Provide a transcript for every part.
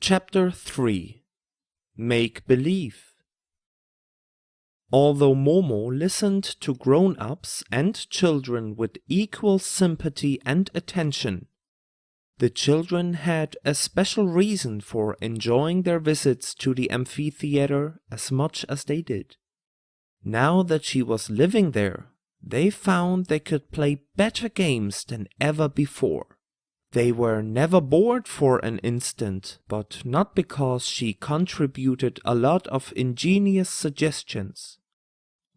Chapter 3 Make-Belief. Although Momo listened to grown-ups and children with equal sympathy and attention, the children had a special reason for enjoying their visits to the amphitheater as much as they did. Now that she was living there, they found they could play better games than ever before. They were never bored for an instant, but not because she contributed a lot of ingenious suggestions.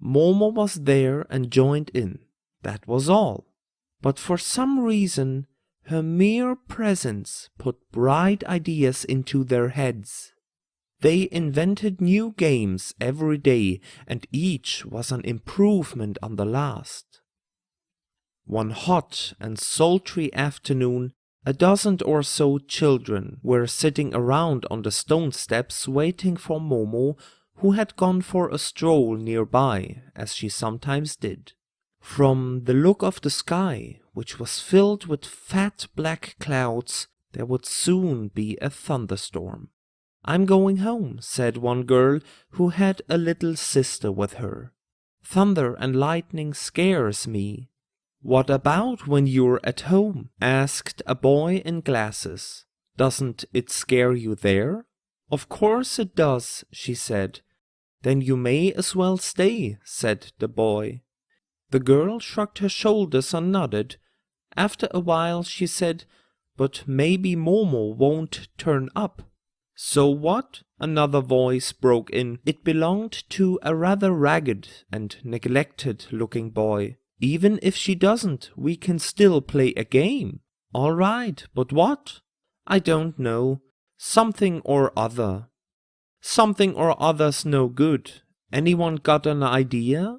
Momo was there and joined in, that was all. But for some reason, her mere presence put bright ideas into their heads. They invented new games every day, and each was an improvement on the last. One hot and sultry afternoon, a dozen or so children were sitting around on the stone steps waiting for Momo, who had gone for a stroll nearby, as she sometimes did. From the look of the sky, which was filled with fat black clouds, there would soon be a thunderstorm. "I'm going home," said one girl who had a little sister with her. "Thunder and lightning scares me." "What about when you're at home?" asked a boy in glasses. "Doesn't it scare you there?" "Of course it does," she said. "Then you may as well stay," said the boy. The girl shrugged her shoulders and nodded. After a while she said, "But maybe Momo won't turn up." "So what?" another voice broke in. It belonged to a rather ragged and neglected-looking boy. "Even if she doesn't, we can still play a game." "All right, but what?" "I don't know. Something or other." "Something or other's no good. Anyone got an idea?"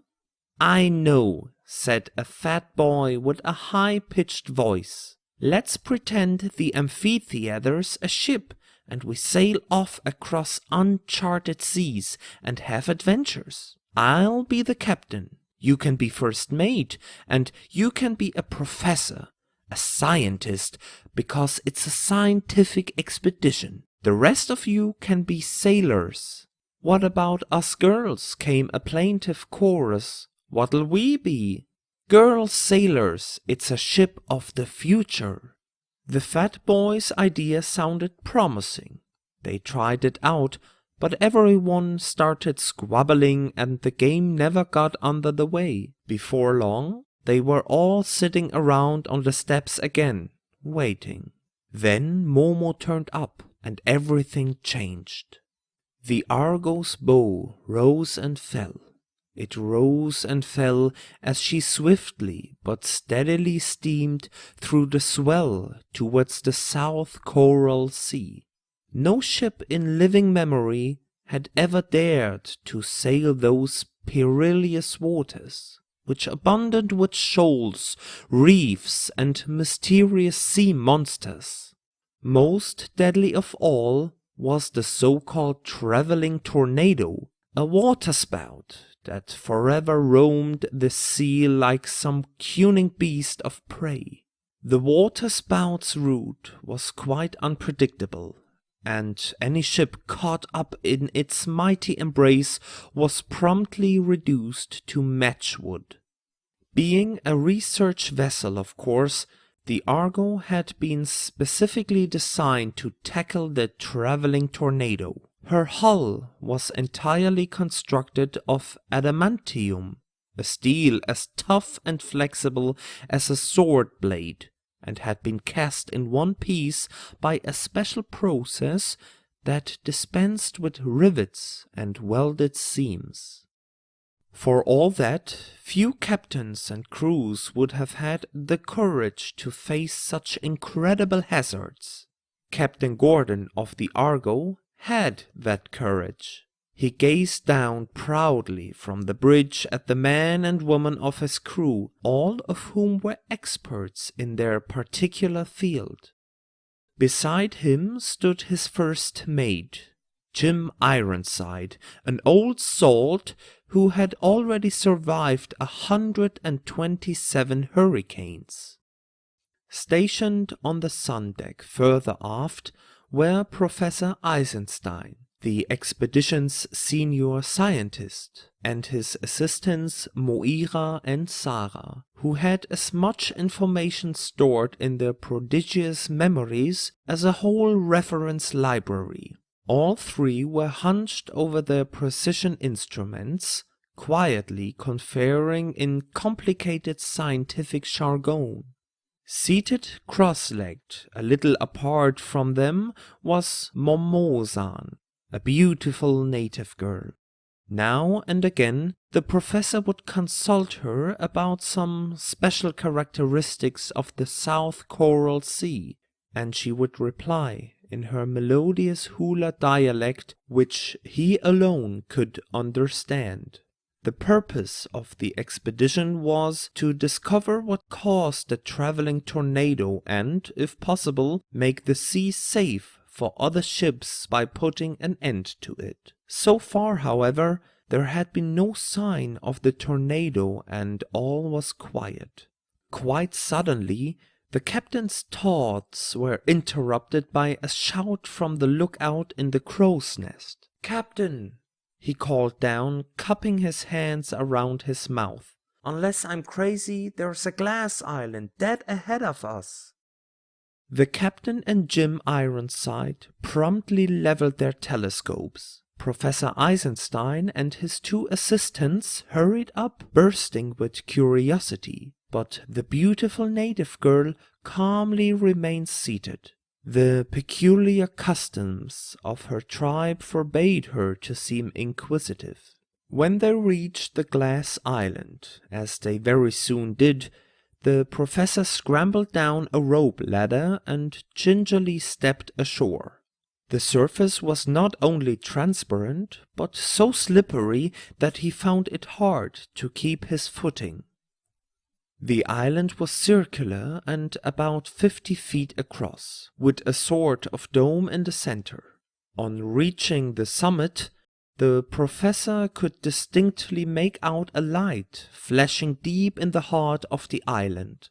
"I know," said a fat boy with a high-pitched voice. "Let's pretend the amphitheater's a ship, and we sail off across uncharted seas and have adventures. I'll be the captain. You can be first mate, and you can be a professor, a scientist, because it's a scientific expedition. The rest of you can be sailors." "What about us girls?" came a plaintive chorus. "What'll we be?" "Girl sailors, it's a ship of the future." The fat boy's idea sounded promising. They tried it out, but everyone started squabbling and the game never got under the way. Before long, they were all sitting around on the steps again, waiting. Then Momo turned up and everything changed. The Argo's bow rose and fell. It rose and fell as she swiftly but steadily steamed through the swell towards the South Coral Sea. No ship in living memory had ever dared to sail those perilous waters, which abounded with shoals, reefs, and mysterious sea monsters. Most deadly of all was the so-called traveling tornado, a waterspout that forever roamed the sea like some cunning beast of prey. The waterspout's route was quite unpredictable, and any ship caught up in its mighty embrace was promptly reduced to matchwood. Being a research vessel, of course, the Argo had been specifically designed to tackle the traveling tornado. Her hull was entirely constructed of adamantium, a steel as tough and flexible as a sword blade, and had been cast in one piece by a special process that dispensed with rivets and welded seams. For all that, few captains and crews would have had the courage to face such incredible hazards. Captain Gordon of the Argo had that courage. He gazed down proudly from the bridge at the men and women of his crew, all of whom were experts in their particular field. Beside him stood his first mate, Jim Ironside, an old salt who had already survived 127 hurricanes. Stationed on the sun deck further aft were Professor Eisenstein, the expedition's senior scientist, and his assistants Moira and Sarah, who had as much information stored in their prodigious memories as a whole reference library. All three were hunched over their precision instruments, quietly conferring in complicated scientific jargon. Seated cross-legged, a little apart from them, was MOMO-san, a beautiful native girl. Now and again, the professor would consult her about some special characteristics of the South Coral Sea, and she would reply in her melodious hula dialect, which he alone could understand. The purpose of the expedition was to discover what caused the traveling tornado and, if possible, make the sea safe for other ships by putting an end to it. So far, however, there had been no sign of the tornado and all was quiet. Quite suddenly, the captain's thoughts were interrupted by a shout from the lookout in the crow's nest. "Captain!" he called down, cupping his hands around his mouth. "Unless I'm crazy, there's a glass island dead ahead of us." The captain and Jim Ironside promptly leveled their telescopes. Professor Eisenstein and his two assistants hurried up, bursting with curiosity, but the beautiful native girl calmly remained seated. The peculiar customs of her tribe forbade her to seem inquisitive. When they reached the glass island, as they very soon did, the professor scrambled down a rope ladder and gingerly stepped ashore. The surface was not only transparent, but so slippery that he found it hard to keep his footing. The island was circular and about 50 feet across, with a sort of dome in the center. On reaching the summit, the professor could distinctly make out a light flashing deep in the heart of the island.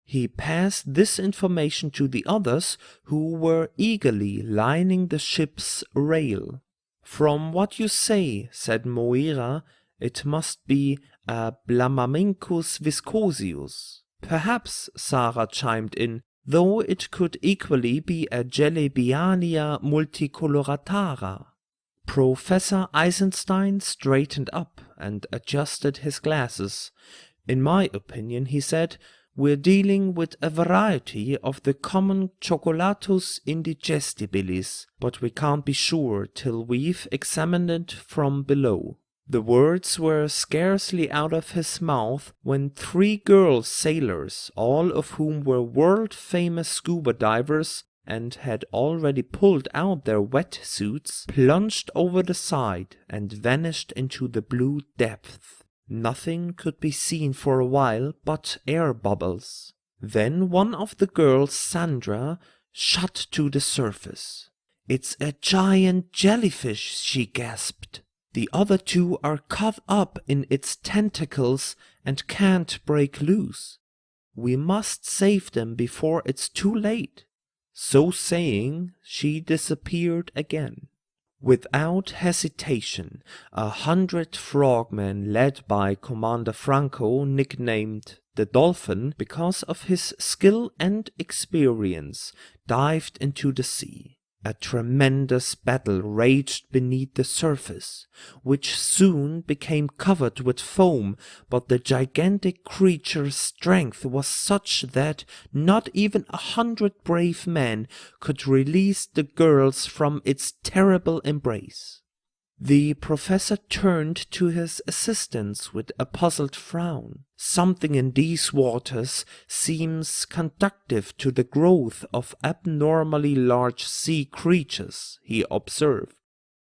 He passed this information to the others, who were eagerly lining the ship's rail. "From what you say," said Moira, "it must be a Blamamencus viscosius." "Perhaps," Sarah chimed in, "though it could equally be a Jellybiania multicoloratara." Professor Eisenstein straightened up and adjusted his glasses. "In my opinion," he said, "we're dealing with a variety of the common Chocolatus indigestibilis, but we can't be sure till we've examined it from below." The words were scarcely out of his mouth when 3 girl sailors, all of whom were world-famous scuba divers and had already pulled out their wetsuits, plunged over the side and vanished into the blue depth. Nothing could be seen for a while but air bubbles. Then one of the girls, Sandra, shot to the surface. "It's a giant jellyfish," she gasped. "The other 2 are caught up in its tentacles and can't break loose. We must save them before it's too late." So saying, she disappeared again. Without hesitation, 100 frogmen led by Commander Franco, nicknamed the Dolphin because of his skill and experience, dived into the sea. A tremendous battle raged beneath the surface, which soon became covered with foam, but the gigantic creature's strength was such that not even 100 brave men could release the girls from its terrible embrace. The professor turned to his assistants with a puzzled frown. "Something in these waters seems conducive to the growth of abnormally large sea creatures," he observed.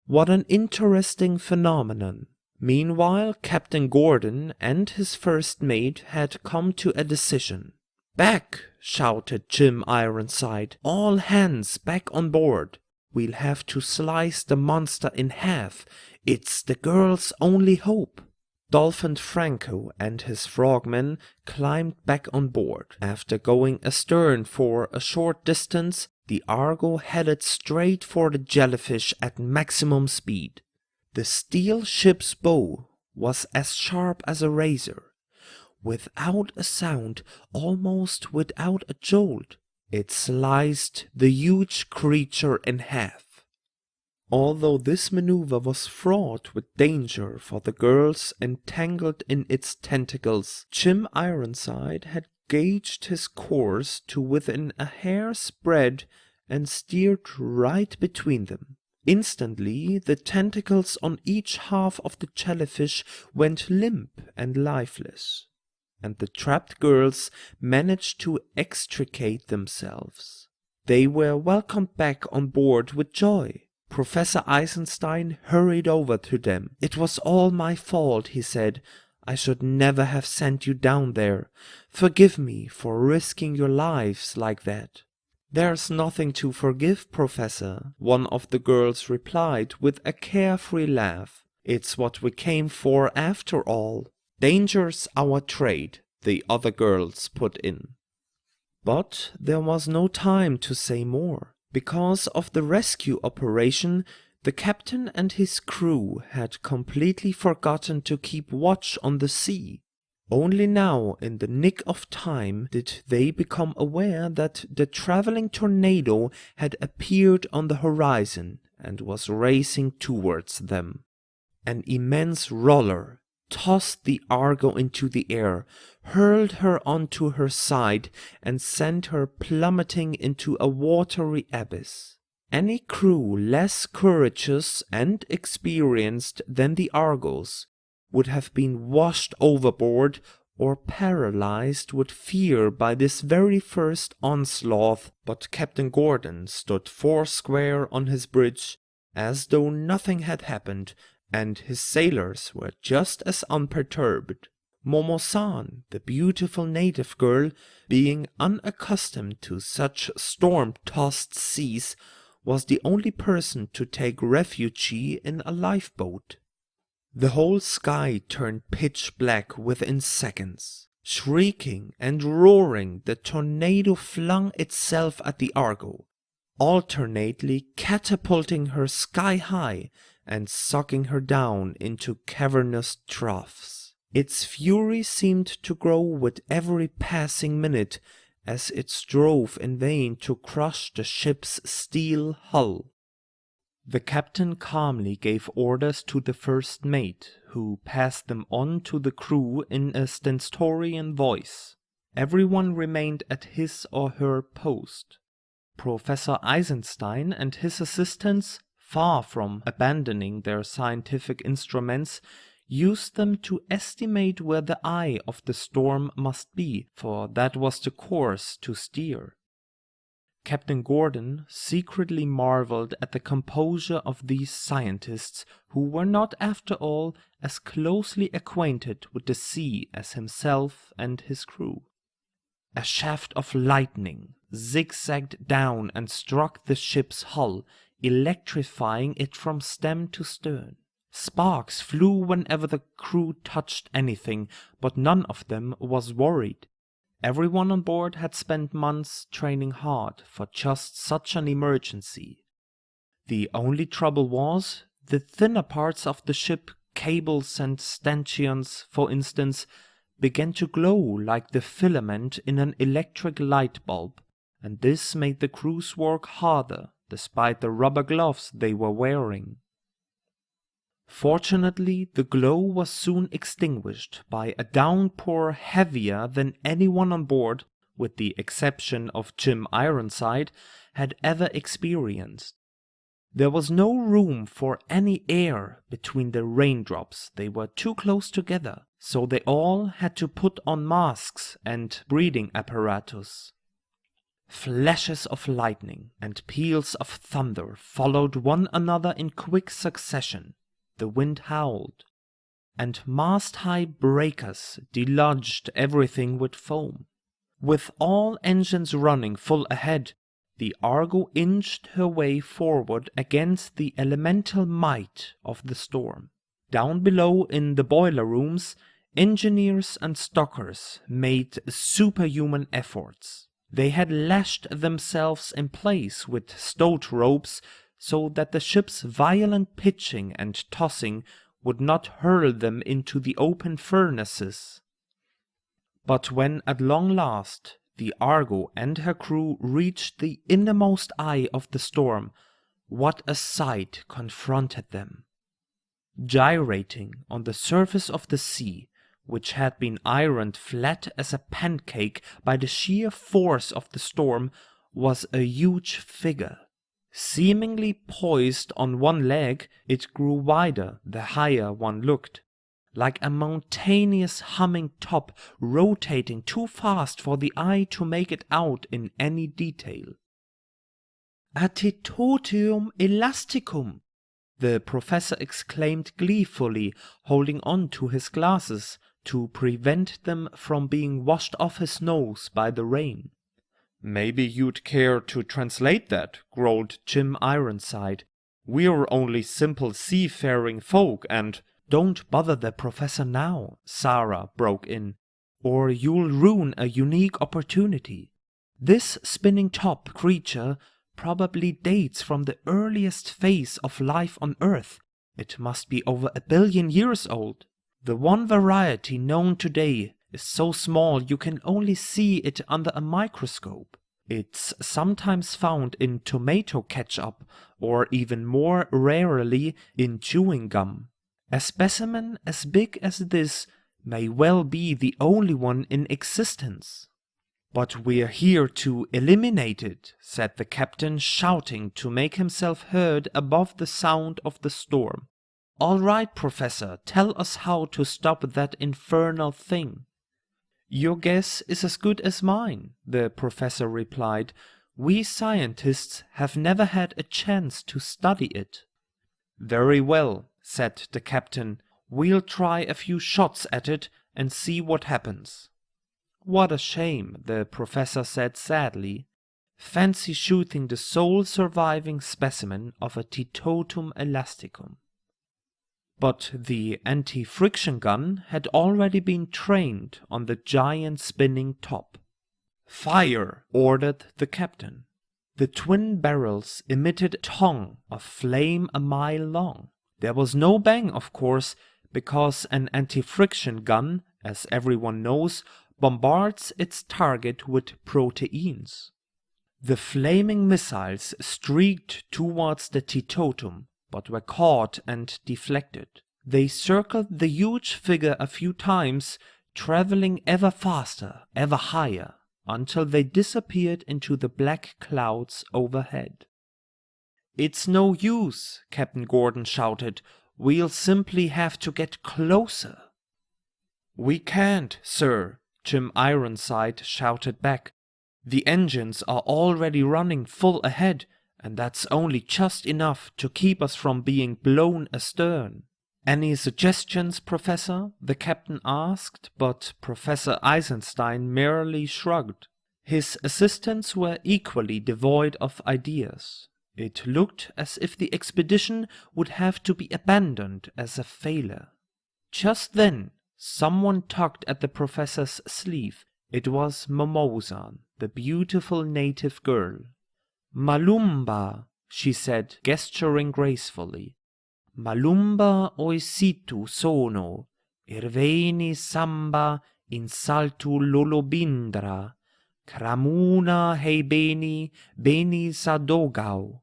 "What an interesting phenomenon." Meanwhile, Captain Gordon and his first mate had come to a decision. "Back!" shouted Jim Ironside. "All hands back on board. We'll have to slice the monster in half. It's the girl's only hope." Dolphin Franco and his frogmen climbed back on board. After going astern for a short distance, the Argo headed straight for the jellyfish at maximum speed. The steel ship's bow was as sharp as a razor. Without a sound, almost without a jolt, it sliced the huge creature in half. Although this maneuver was fraught with danger for the girls entangled in its tentacles, Jim Ironside had gauged his course to within a hair's breadth and steered right between them. Instantly, the tentacles on each half of the jellyfish went limp and lifeless, and the trapped girls managed to extricate themselves. They were welcomed back on board with joy. Professor Eisenstein hurried over to them. "It was all my fault," he said. "I should never have sent you down there. Forgive me for risking your lives like that." "There's nothing to forgive, Professor," one of the girls replied with a carefree laugh. "It's what we came for after all." "Danger's our trade," the other girls put in. But there was no time to say more. Because of the rescue operation, the captain and his crew had completely forgotten to keep watch on the sea. Only now, in the nick of time, did they become aware that the traveling tornado had appeared on the horizon and was racing towards them. An immense roller tossed the Argo into the air, hurled her onto her side, and sent her plummeting into a watery abyss. Any crew less courageous and experienced than the Argos would have been washed overboard or paralyzed with fear by this very first onslaught, but Captain Gordon stood foursquare on his bridge as though nothing had happened, and his sailors were just as unperturbed. Momo-san, the beautiful native girl, being unaccustomed to such storm-tossed seas, was the only person to take refuge in a lifeboat. The whole sky turned pitch black within seconds. Shrieking and roaring, the tornado flung itself at the Argo, alternately catapulting her sky high and sucking her down into cavernous troughs. Its fury seemed to grow with every passing minute as it strove in vain to crush the ship's steel hull. The captain calmly gave orders to the first mate, who passed them on to the crew in a stentorian voice. Everyone remained at his or her post. Professor Eisenstein and his assistants, far from abandoning their scientific instruments, used them to estimate where the eye of the storm must be, for that was the course to steer. Captain Gordon secretly marveled at the composure of these scientists, who were not after all as closely acquainted with the sea as himself and his crew. A shaft of lightning zigzagged down and struck the ship's hull, electrifying it from stem to stern. Sparks flew whenever the crew touched anything, but none of them was worried. Everyone on board had spent months training hard for just such an emergency. The only trouble was, the thinner parts of the ship, cables and stanchions, for instance, began to glow like the filament in an electric light bulb, and this made the crew's work harder, despite the rubber gloves they were wearing. Fortunately, the glow was soon extinguished by a downpour heavier than anyone on board, with the exception of Jim Ironside, had ever experienced. There was no room for any air between the raindrops. They were too close together, so they all had to put on masks and breathing apparatus. Flashes of lightning and peals of thunder followed one another in quick succession. The wind howled, and mast-high breakers deluged everything with foam. With all engines running full ahead, the Argo inched her way forward against the elemental might of the storm. Down below in the boiler rooms, engineers and stockers made superhuman efforts. They had lashed themselves in place with stout ropes so that the ship's violent pitching and tossing would not hurl them into the open furnaces. But when at long last the Argo and her crew reached the innermost eye of the storm, what a sight confronted them! Gyrating on the surface of the sea, which had been ironed flat as a pancake by the sheer force of the storm, was a huge figure. Seemingly poised on one leg, it grew wider the higher one looked, like a mountainous humming top rotating too fast for the eye to make it out in any detail. "A Teetotum elasticum!" the professor exclaimed gleefully, holding on to his glasses to prevent them from being washed off his nose by the rain. "Maybe you'd care to translate that," growled Jim Ironside. "We're only simple seafaring folk and—" "Don't bother the professor now," Sarah broke in, "or you'll ruin a unique opportunity. This spinning top creature probably dates from the earliest phase of life on Earth. It must be over 1 billion years old. The one variety known today is so small you can only see it under a microscope. It's sometimes found in tomato ketchup, or even more rarely in chewing gum. A specimen as big as this may well be the only one in existence." "But we're here to eliminate it," said the captain, shouting to make himself heard above the sound of the storm. "All right, Professor, tell us how to stop that infernal thing." "Your guess is as good as mine," the professor replied. "We scientists have never had a chance to study it." "Very well," said the captain. "We'll try a few shots at it and see what happens." "What a shame," the professor said sadly. "Fancy shooting the sole surviving specimen of a Teetotum elasticum." But the anti-friction gun had already been trained on the giant spinning top. "Fire!" ordered the captain. The twin barrels emitted a tongue of flame a mile long. There was no bang, of course, because an anti-friction gun, as everyone knows, bombards its target with proteins. The flaming missiles streaked towards the Teetotum, but were caught and deflected. They circled the huge figure a few times, traveling ever faster, ever higher, until they disappeared into the black clouds overhead. "It's no use," Captain Gordon shouted. "We'll simply have to get closer." "We can't, sir," Jim Ironside shouted back. "The engines are already running full ahead, and that's only just enough to keep us from being blown astern." "Any suggestions, Professor?" the captain asked, but Professor Eisenstein merely shrugged. His assistants were equally devoid of ideas. It looked as if the expedition would have to be abandoned as a failure. Just then, someone tugged at the professor's sleeve. It was Momosan, the beautiful native girl. "Malumba," she said, gesturing gracefully. "Malumba oisitu sono, irveni samba in saltu lolobindra, kramuna heibeni beni sadogau."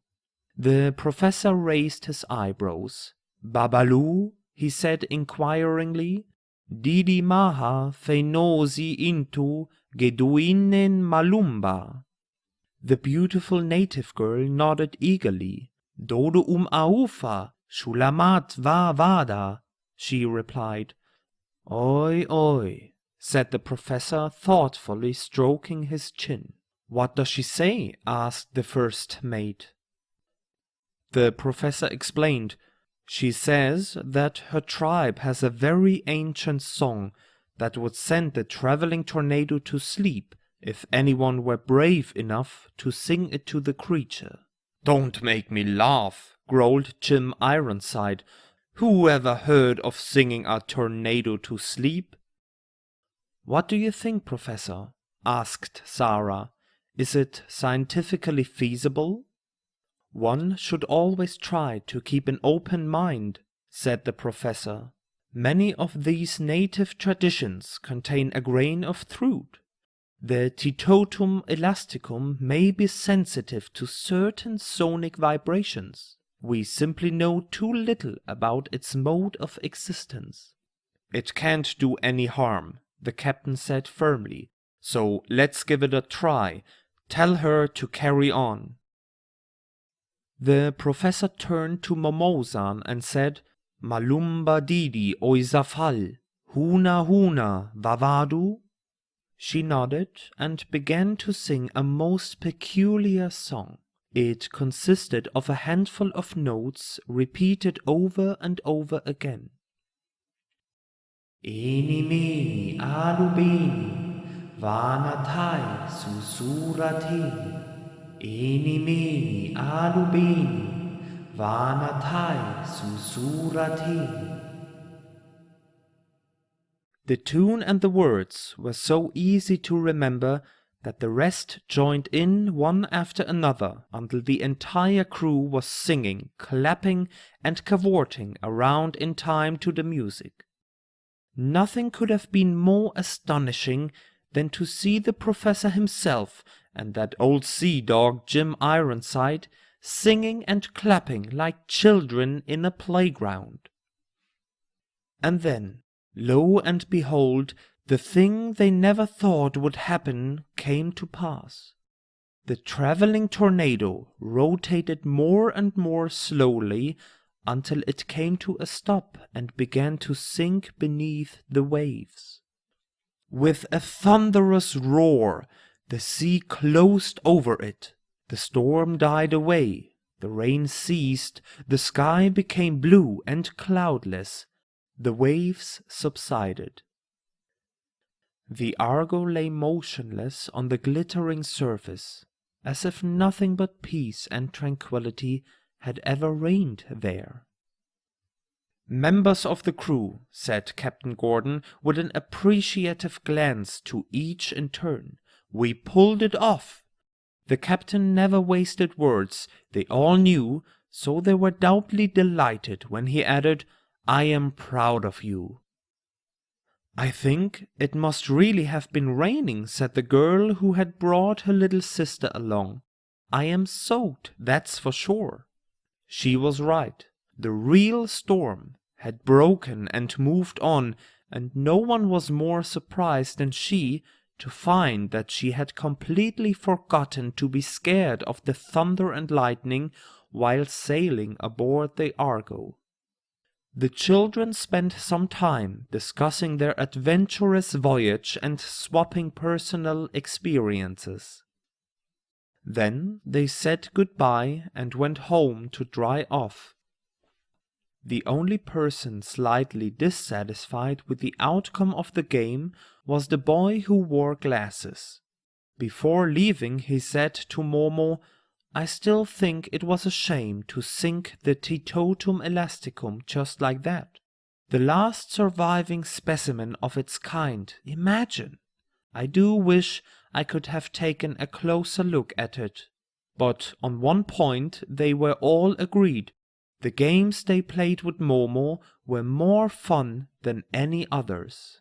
The professor raised his eyebrows. "Babalu?" he said inquiringly. "Didi maha feinosi into geduinen malumba." The beautiful native girl nodded eagerly. "Dodo aufa, shulamat va vada," she replied. "Oi, oi," said the professor, thoughtfully stroking his chin. "What does she say?" asked the first mate. The professor explained. "She says that her tribe has a very ancient song that would send the traveling tornado to sleep if anyone were brave enough to sing it to the creature." "Don't make me laugh," growled Jim Ironside. "Who ever heard of singing a tornado to sleep?" "What do you think, Professor?" asked Sarah. Is it scientifically feasible? One should always try to keep an open mind, said the professor. Many of these native traditions contain a grain of truth. The Teetotum elasticum may be sensitive to certain sonic vibrations. We simply know too little about its mode of existence. It can't do any harm, the captain said firmly, so let's give it a try. Tell her to carry on. The professor turned to Momo-san and said, Malumba didi oizafal, huna huna vavadu? She nodded and began to sing a most peculiar song. It consisted of a handful of notes repeated over and over again. Eni meni alubeni, vanatai susurati. Eni meni alubeni, vanatai susurati. The tune and the words were so easy to remember that the rest joined in one after another until the entire crew was singing, clapping, and cavorting around in time to the music. Nothing could have been more astonishing than to see the professor himself and that old sea dog Jim Ironside singing and clapping like children in a playground. And then, lo and behold, the thing they never thought would happen came to pass. The traveling tornado rotated more and more slowly until it came to a stop and began to sink beneath the waves. With a thunderous roar, the sea closed over it. The storm died away, the rain ceased, the sky became blue and cloudless, the waves subsided. The Argo lay motionless on the glittering surface, as if nothing but peace and tranquility had ever reigned there. Members of the crew, said Captain Gordon with an appreciative glance to each in turn, we pulled it off. The captain never wasted words, they all knew, so they were doubly delighted when he added, I am proud of you. I think it must really have been raining, said the girl who had brought her little sister along. I am soaked, that's for sure. She was right. The real storm had broken and moved on, and no one was more surprised than she to find that she had completely forgotten to be scared of the thunder and lightning while sailing aboard the Argo. The children spent some time discussing their adventurous voyage and swapping personal experiences. Then they said goodbye and went home to dry off. The only person slightly dissatisfied with the outcome of the game was the boy who wore glasses. Before leaving, he said to Momo, I still think it was a shame to sink the Teetotum elasticum just like that. The last surviving specimen of its kind, imagine! I do wish I could have taken a closer look at it. But on one point they were all agreed. The games they played with Momo were more fun than any others.